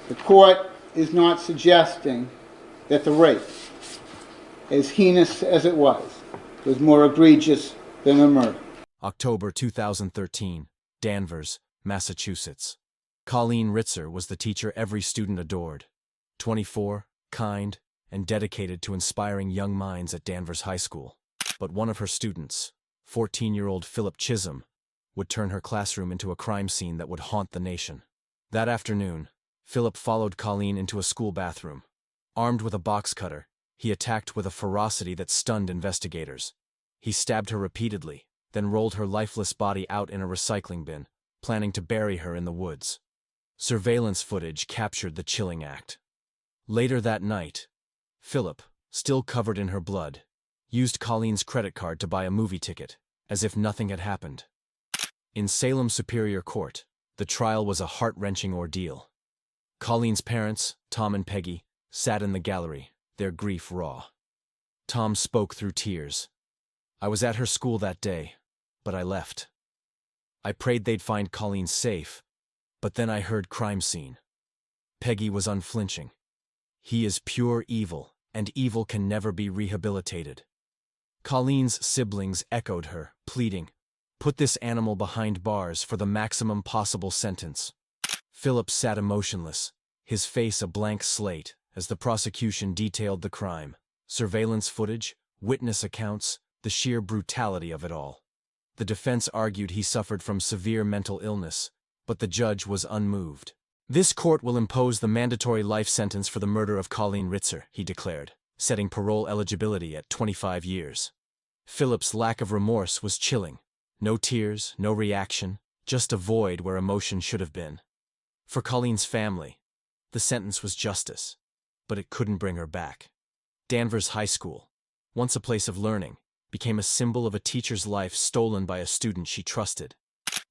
The court is not suggesting that the rape, as heinous as it was more egregious than the murder. October 2013, Danvers, Massachusetts. Colleen Ritzer was the teacher every student adored. 24, kind, and dedicated to inspiring young minds at Danvers High School. But one of her students, 14-year-old Philip Chisholm, would turn her classroom into a crime scene that would haunt the nation. That afternoon, Philip followed Colleen into a school bathroom. Armed with a box cutter, he attacked with a ferocity that stunned investigators. He stabbed her repeatedly, then rolled her lifeless body out in a recycling bin, planning to bury her in the woods. Surveillance footage captured the chilling act. Later that night, Philip, still covered in her blood, used Colleen's credit card to buy a movie ticket, as if nothing had happened. In Salem Superior Court, the trial was a heart-wrenching ordeal. Colleen's parents, Tom and Peggy, sat in the gallery, their grief raw. Tom spoke through tears. "I was at her school that day, but I left. I prayed they'd find Colleen safe, but then I heard crime scene." Peggy was unflinching. "He is pure evil, and evil can never be rehabilitated." Colleen's siblings echoed her, pleading, "Put this animal behind bars for the maximum possible sentence." Philip sat emotionless, his face a blank slate, as the prosecution detailed the crime. Surveillance footage, witness accounts, the sheer brutality of it all. The defense argued he suffered from severe mental illness, but the judge was unmoved. "This court will impose the mandatory life sentence for the murder of Colleen Ritzer," he declared, setting parole eligibility at 25 years. Philip's lack of remorse was chilling. No tears, no reaction, just a void where emotion should have been. For Colleen's family, the sentence was justice, but it couldn't bring her back. Danvers High School, once a place of learning, became a symbol of a teacher's life stolen by a student she trusted.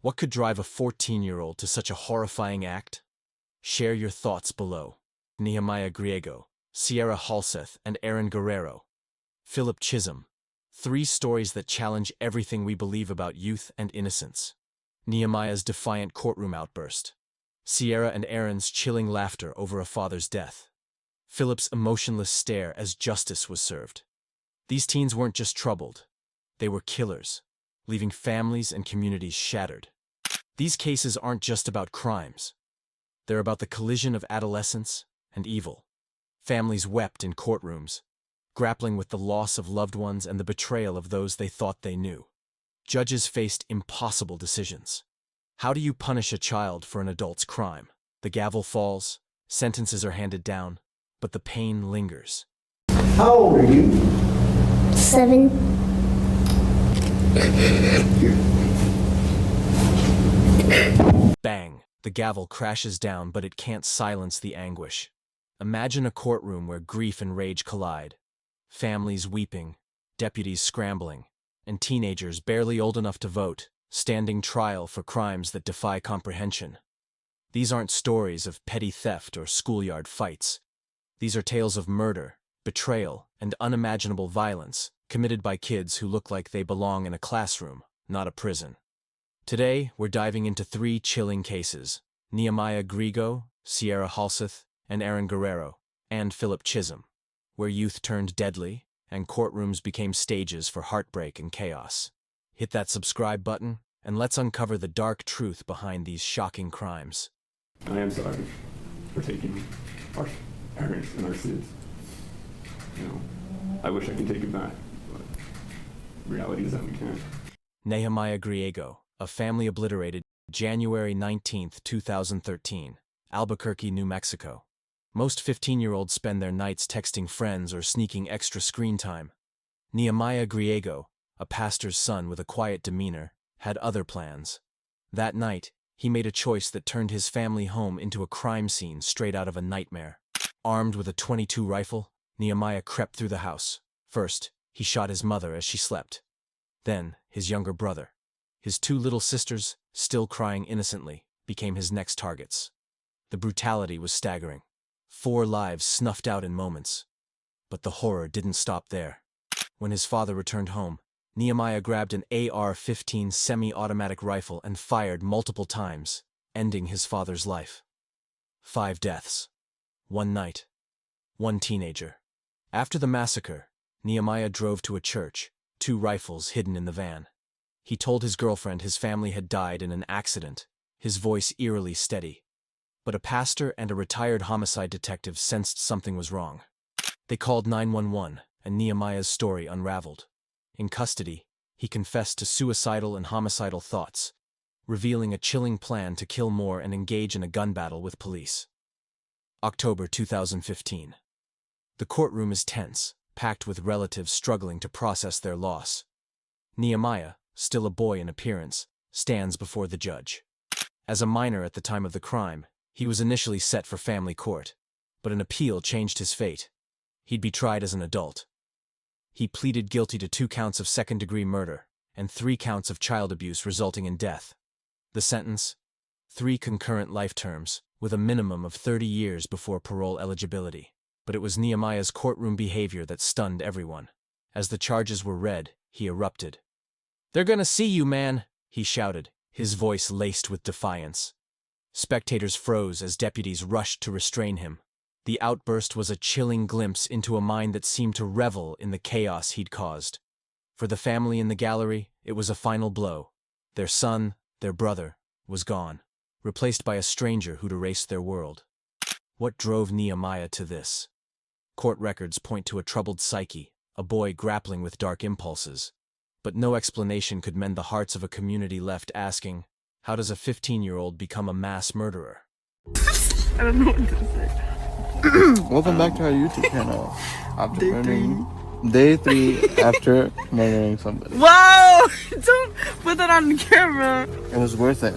What could drive a 14-year-old to such a horrifying act? Share your thoughts below. Nehemiah Griego, Sierra Halseth, and Aaron Guerrero. Philip Chisholm. 3 stories that challenge everything we believe about youth and innocence. Nehemiah's defiant courtroom outburst. Sierra and Aaron's chilling laughter over a father's death. Philip's emotionless stare as justice was served. These teens weren't just troubled. They were killers, leaving families and communities shattered. These cases aren't just about crimes. They're about the collision of adolescence and evil. Families wept in courtrooms, grappling with the loss of loved ones and the betrayal of those they thought they knew. Judges faced impossible decisions. How do you punish a child for an adult's crime? The gavel falls, sentences are handed down, but the pain lingers. How old are you? 7. Bang! The gavel crashes down, but it can't silence the anguish. Imagine a courtroom where grief and rage collide. Families weeping, deputies scrambling, and teenagers barely old enough to vote, standing trial for crimes that defy comprehension. These aren't stories of petty theft or schoolyard fights. These are tales of murder, betrayal, and unimaginable violence committed by kids who look like they belong in a classroom, not a prison. Today, we're diving into 3 chilling cases: Nehemiah Griego, Sierra Halseth, and Aaron Guerrero, and Philip Chisholm, where youth turned deadly and courtrooms became stages for heartbreak and chaos. Hit that subscribe button, and let's uncover the dark truth behind these shocking crimes. I am sorry for taking our parents and our kids. I wish I could take it back, but reality is that we can't. Nehemiah Griego, a family obliterated, January 19, 2013, Albuquerque, New Mexico. Most 15-year-olds spend their nights texting friends or sneaking extra screen time. Nehemiah Griego, a pastor's son with a quiet demeanor, had other plans. That night, he made a choice that turned his family home into a crime scene straight out of a nightmare. Armed with a .22 rifle, Nehemiah crept through the house. First, he shot his mother as she slept. Then, his younger brother. His 2 little sisters, still crying innocently, became his next targets. The brutality was staggering. 4 lives snuffed out in moments. But the horror didn't stop there. When his father returned home, Nehemiah grabbed an AR-15 semi-automatic rifle and fired multiple times, ending his father's life. 5 deaths. One night. One teenager. After the massacre, Nehemiah drove to a church, 2 rifles hidden in the van. He told his girlfriend his family had died in an accident, his voice eerily steady. But a pastor and a retired homicide detective sensed something was wrong. They called 911, and Nehemiah's story unraveled. In custody, he confessed to suicidal and homicidal thoughts, revealing a chilling plan to kill more and engage in a gun battle with police. October 2015. The courtroom is tense, packed with relatives struggling to process their loss. Nehemiah, still a boy in appearance, stands before the judge. As a minor at the time of the crime, he was initially set for family court, but an appeal changed his fate. He'd be tried as an adult. He pleaded guilty to 2 counts of second-degree murder and 3 counts of child abuse resulting in death. The sentence? 3 concurrent life terms, with a minimum of 30 years before parole eligibility. But it was Nehemiah's courtroom behavior that stunned everyone. As the charges were read, he erupted. "They're gonna see you, man," he shouted, his voice laced with defiance. Spectators froze as deputies rushed to restrain him. The outburst was a chilling glimpse into a mind that seemed to revel in the chaos he'd caused. For the family in the gallery, it was a final blow. Their son, their brother, was gone, replaced by a stranger who'd erased their world. What drove Nehemiah to this? Court records point to a troubled psyche, a boy grappling with dark impulses. But no explanation could mend the hearts of a community left asking, how does a 15-year-old become a mass murderer? I don't know what to say. Welcome back to our YouTube channel. Day 3 after murdering somebody. Whoa! Don't put that on the camera. It was worth it.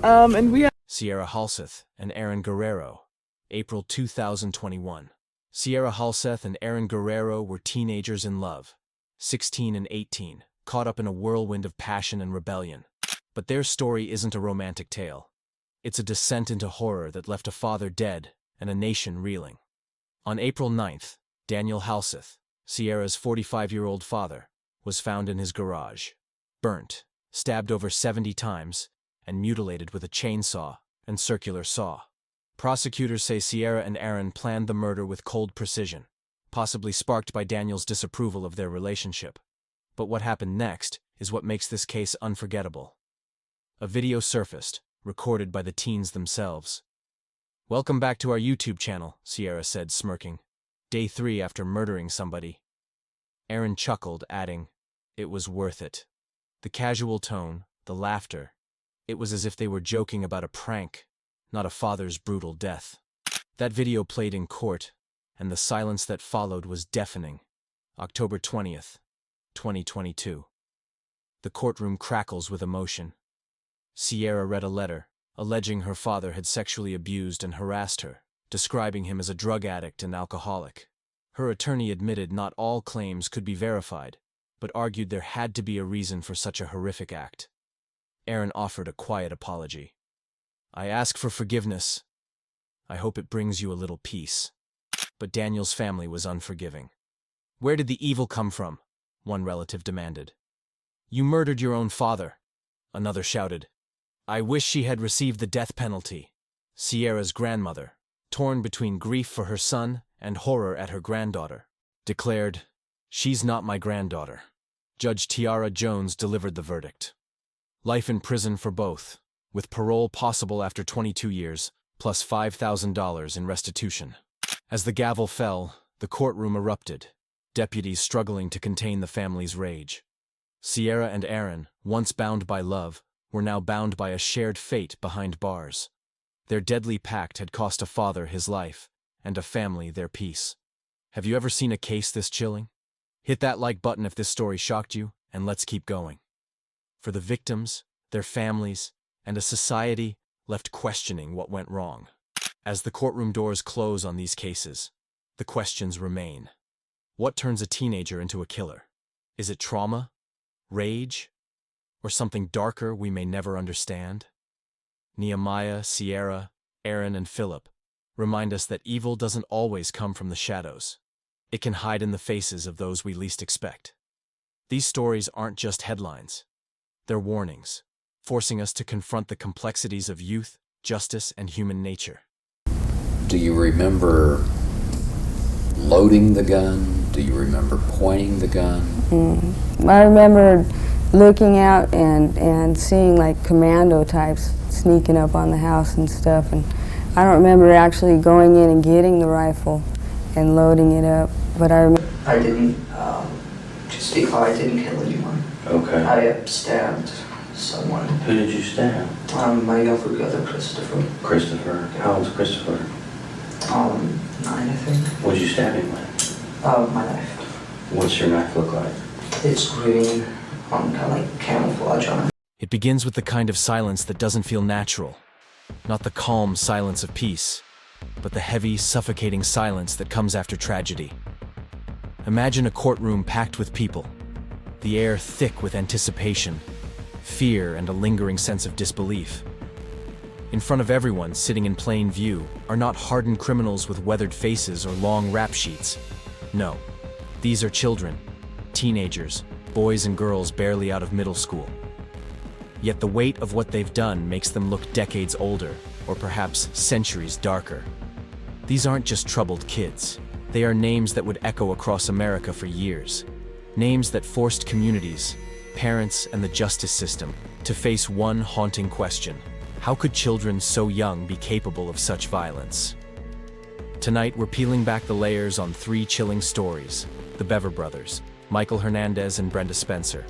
And we have Sierra Halseth and Aaron Guerrero. April 2021. Sierra Halseth and Aaron Guerrero were teenagers in love, 16 and 18, caught up in a whirlwind of passion and rebellion. But their story isn't a romantic tale. It's a descent into horror that left a father dead and a nation reeling. On April 9th, Daniel Halseth, Sierra's 45-year-old father, was found in his garage, burnt, stabbed over 70 times, and mutilated with a chainsaw and circular saw. Prosecutors say Sierra and Aaron planned the murder with cold precision, possibly sparked by Daniel's disapproval of their relationship. But what happened next is what makes this case unforgettable. A video surfaced, recorded by the teens themselves. "Welcome back to our YouTube channel," Sierra said, smirking. "Day 3 after murdering somebody." Aaron chuckled, adding, "It was worth it." The casual tone, the laughter, it was as if they were joking about a prank, not a father's brutal death. That video played in court, and the silence that followed was deafening. October 20th, 2022. The courtroom crackles with emotion. Sierra read a letter, alleging her father had sexually abused and harassed her, describing him as a drug addict and alcoholic. Her attorney admitted not all claims could be verified, but argued there had to be a reason for such a horrific act. Aaron offered a quiet apology. "I ask for forgiveness. I hope it brings you a little peace." But Daniel's family was unforgiving. "Where did the evil come from?" one relative demanded. "You murdered your own father," another shouted. "I wish she had received the death penalty." Sierra's grandmother, torn between grief for her son and horror at her granddaughter, declared, "She's not my granddaughter." Judge Tiara Jones delivered the verdict. Life in prison for both, with parole possible after 22 years, plus $5,000 in restitution. As the gavel fell, the courtroom erupted, deputies struggling to contain the family's rage. Sierra and Aaron, once bound by love, were now bound by a shared fate behind bars. Their deadly pact had cost a father his life, and a family their peace. Have you ever seen a case this chilling? Hit that like button if this story shocked you, and let's keep going. For the victims, their families, and a society left questioning what went wrong. As the courtroom doors close on these cases, the questions remain. What turns a teenager into a killer? Is it trauma, rage, or something darker we may never understand? Nehemiah, Sierra, Aaron, and Philip remind us that evil doesn't always come from the shadows. It can hide in the faces of those we least expect. These stories aren't just headlines. They're warnings, forcing us to confront the complexities of youth, justice, and human nature. Do you remember loading the gun? Do you remember pointing the gun? I remember looking out and seeing like commando types sneaking up on the house and stuff, and I don't remember actually going in and getting the rifle and loading it up, but I remember. I didn't, just be clear, I didn't kill anyone. Okay. I stabbed someone. Who did you stab? My younger brother, Christopher. Christopher. How old's Christopher? 9, I think. What'd you stab him with? My knife. What's your knife look like? It's green, kind of like camouflage on it. It begins with the kind of silence that doesn't feel natural. Not the calm silence of peace, but the heavy, suffocating silence that comes after tragedy. Imagine a courtroom packed with people, the air thick with anticipation, fear, and a lingering sense of disbelief. In front of everyone, sitting in plain view, are not hardened criminals with weathered faces or long rap sheets. No, these are children, teenagers, boys and girls barely out of middle school. Yet the weight of what they've done makes them look decades older, or perhaps centuries darker. These aren't just troubled kids. They are names that would echo across America for years. Names that forced communities, parents, and the justice system to face one haunting question. How could children so young be capable of such violence? Tonight, we're peeling back the layers on 3 chilling stories: the Bever Brothers, Michael Hernandez and Brenda Spencer.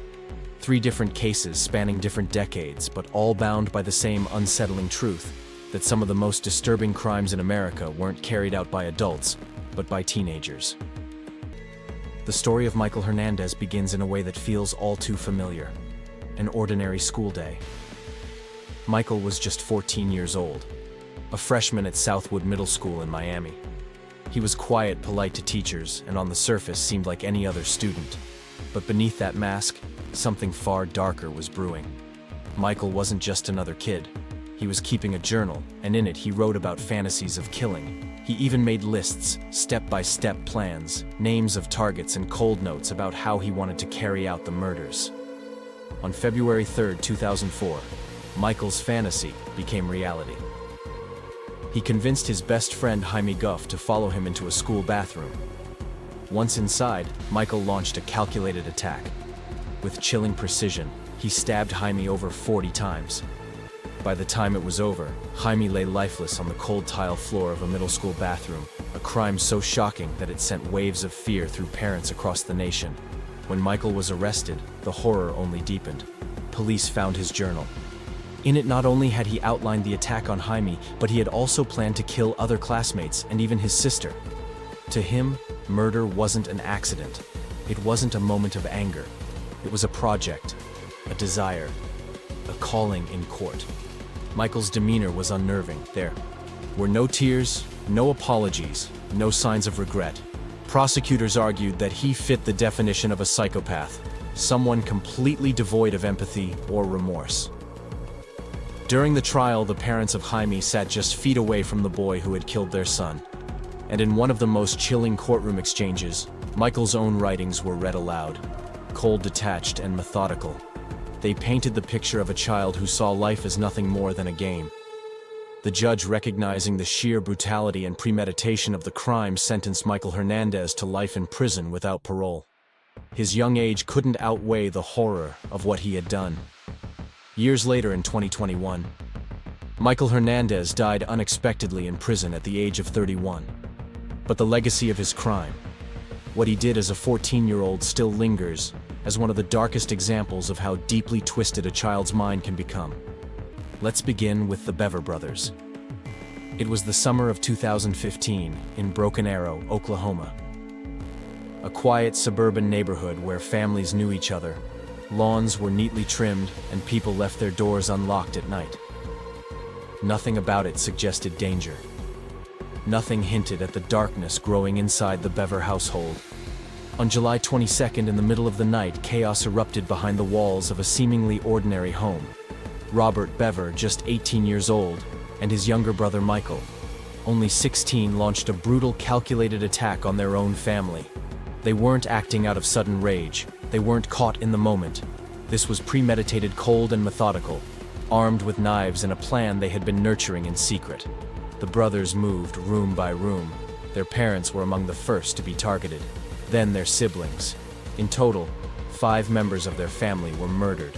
3 different cases spanning different decades, but all bound by the same unsettling truth, that some of the most disturbing crimes in America weren't carried out by adults, but by teenagers. The story of Michael Hernandez begins in a way that feels all too familiar: an ordinary school day. Michael was just 14 years old, a freshman at Southwood Middle School in Miami. He was quiet, polite to teachers, and on the surface seemed like any other student. But beneath that mask, something far darker was brewing. Michael wasn't just another kid. He was keeping a journal, and in it he wrote about fantasies of killing. He even made lists, step-by-step plans, names of targets, and cold notes about how he wanted to carry out the murders. On February 3, 2004, Michael's fantasy became reality. He convinced his best friend Jaime Guff to follow him into a school bathroom. Once inside, Michael launched a calculated attack. With chilling precision, he stabbed Jaime over 40 times. By the time it was over, Jaime lay lifeless on the cold tile floor of a middle school bathroom, a crime so shocking that it sent waves of fear through parents across the nation. When Michael was arrested, the horror only deepened. Police found his journal. In it, not only had he outlined the attack on Jaime, but he had also planned to kill other classmates and even his sister. To him, murder wasn't an accident. It wasn't a moment of anger. It was a project, a desire, a calling in court. Michael's demeanor was unnerving. There were no tears, no apologies, no signs of regret. Prosecutors argued that he fit the definition of a psychopath, someone completely devoid of empathy or remorse. During the trial, the parents of Jaime sat just feet away from the boy who had killed their son. And in one of the most chilling courtroom exchanges, Michael's own writings were read aloud, cold, detached, and methodical. They painted the picture of a child who saw life as nothing more than a game. The judge, recognizing the sheer brutality and premeditation of the crime, sentenced Michael Hernandez to life in prison without parole. His young age couldn't outweigh the horror of what he had done. Years later, in 2021, Michael Hernandez died unexpectedly in prison at the age of 31. But the legacy of his crime, what he did as a 14-year-old, still lingers as one of the darkest examples of how deeply twisted a child's mind can become. Let's begin with the Bever Brothers. It was the summer of 2015 in Broken Arrow, Oklahoma. A quiet suburban neighborhood where families knew each other. Lawns were neatly trimmed, and people left their doors unlocked at night. Nothing about it suggested danger. Nothing hinted at the darkness growing inside the Bever household. On July 22nd, in the middle of the night, chaos erupted behind the walls of a seemingly ordinary home. Robert Bever, just 18 years old, and his younger brother Michael, only 16, launched a brutal, calculated attack on their own family. They weren't acting out of sudden rage. They weren't caught in the moment. This was premeditated, cold, and methodical, armed with knives and a plan they had been nurturing in secret. The brothers moved room by room. Their parents were among the first to be targeted, then their siblings. In total, 5 members of their family were murdered.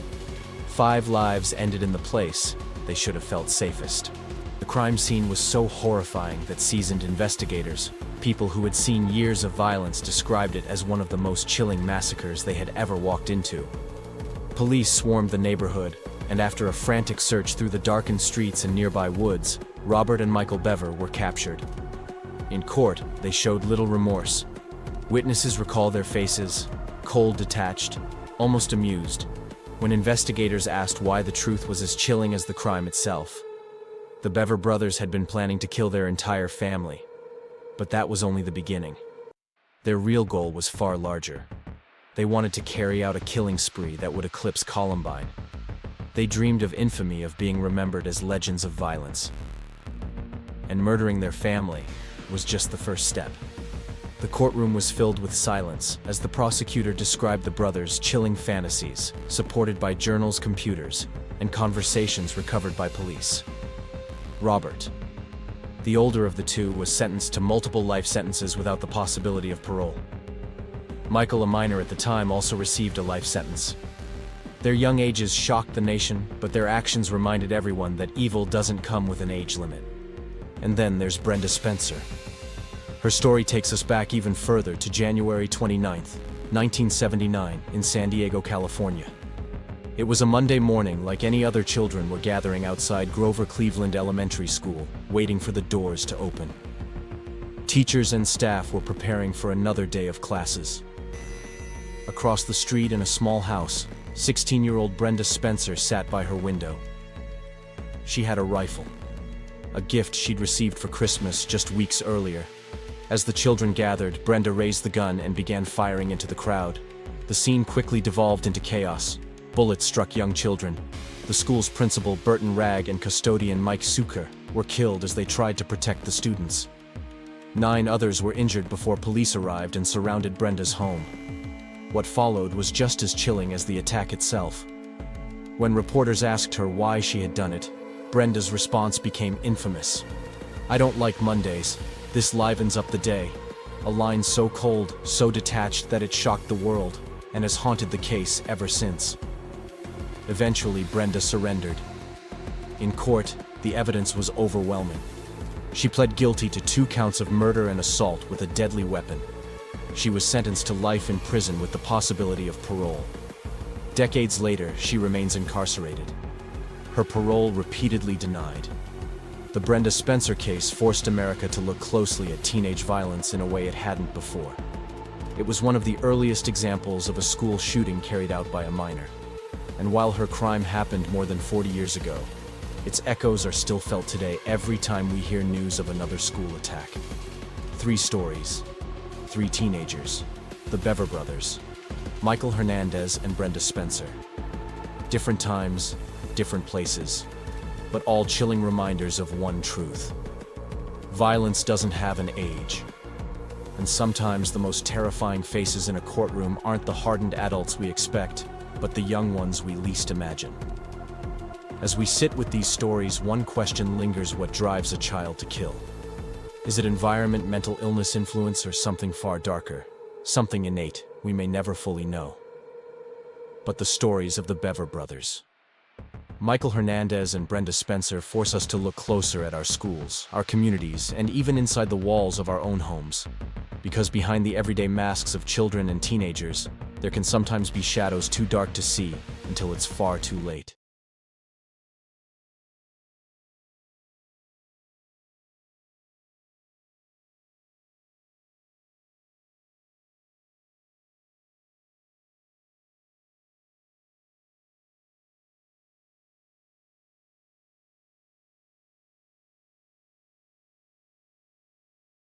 5 lives ended in the place they should have felt safest. The crime scene was so horrifying that seasoned investigators, people who had seen years of violence, described it as one of the most chilling massacres they had ever walked into. Police swarmed the neighborhood, and after a frantic search through the darkened streets and nearby woods, Robert and Michael Bever were captured. In court, they showed little remorse. Witnesses recall their faces, cold, detached, almost amused, when investigators asked why the truth was as chilling as the crime itself. The Bever brothers had been planning to kill their entire family, but that was only the beginning. Their real goal was far larger. They wanted to carry out a killing spree that would eclipse Columbine. They dreamed of infamy, of being remembered as legends of violence. And murdering their family was just the first step. The courtroom was filled with silence as the prosecutor described the brothers' chilling fantasies, supported by journals, computers, and conversations recovered by police. Robert, the older of the two, was sentenced to multiple life sentences without the possibility of parole. Michael, a minor at the time, also received a life sentence. Their young ages shocked the nation, but their actions reminded everyone that evil doesn't come with an age limit. And then there's Brenda Spencer. Her story takes us back even further to January 29th, 1979, in San Diego, California. It was a Monday morning, like any other children were gathering outside Grover Cleveland Elementary School, waiting for the doors to open. Teachers and staff were preparing for another day of classes. Across the street in a small house, 16-year-old Brenda Spencer sat by her window. She had a rifle, a gift she'd received for Christmas just weeks earlier. As the children gathered, Brenda raised the gun and began firing into the crowd. The scene quickly devolved into chaos. Bullets struck young children. The school's principal, Burton Ragg, and custodian, Mike Suker, were killed as they tried to protect the students. 9 others were injured before police arrived and surrounded Brenda's home. What followed was just as chilling as the attack itself. When reporters asked her why she had done it, Brenda's response became infamous. "I don't like Mondays. This livens up the day." A line so cold, so detached that it shocked the world, and has haunted the case ever since. Eventually, Brenda surrendered. In court, the evidence was overwhelming. She pled guilty to 2 counts of murder and assault with a deadly weapon. She was sentenced to life in prison with the possibility of parole. Decades later, she remains incarcerated. Her parole repeatedly denied. The Brenda Spencer case forced America to look closely at teenage violence in a way it hadn't before. It was one of the earliest examples of a school shooting carried out by a minor. And while her crime happened more than 40 years ago, its echoes are still felt today every time we hear news of another school attack. 3 stories, 3 teenagers, the Bever Brothers, Michael Hernandez and Brenda Spencer. Different times, different places, but all chilling reminders of one truth. Violence doesn't have an age. And sometimes the most terrifying faces in a courtroom aren't the hardened adults we expect, but the young ones we least imagine. As we sit with these stories, one question lingers: what drives a child to kill? Is it environment, mental illness, influence, or something far darker? Something innate we may never fully know. But the stories of the Bever brothers, Michael Hernandez and Brenda Spencer, force us to look closer at our schools, our communities, and even inside the walls of our own homes. Because behind the everyday masks of children and teenagers, there can sometimes be shadows too dark to see until it's far too late.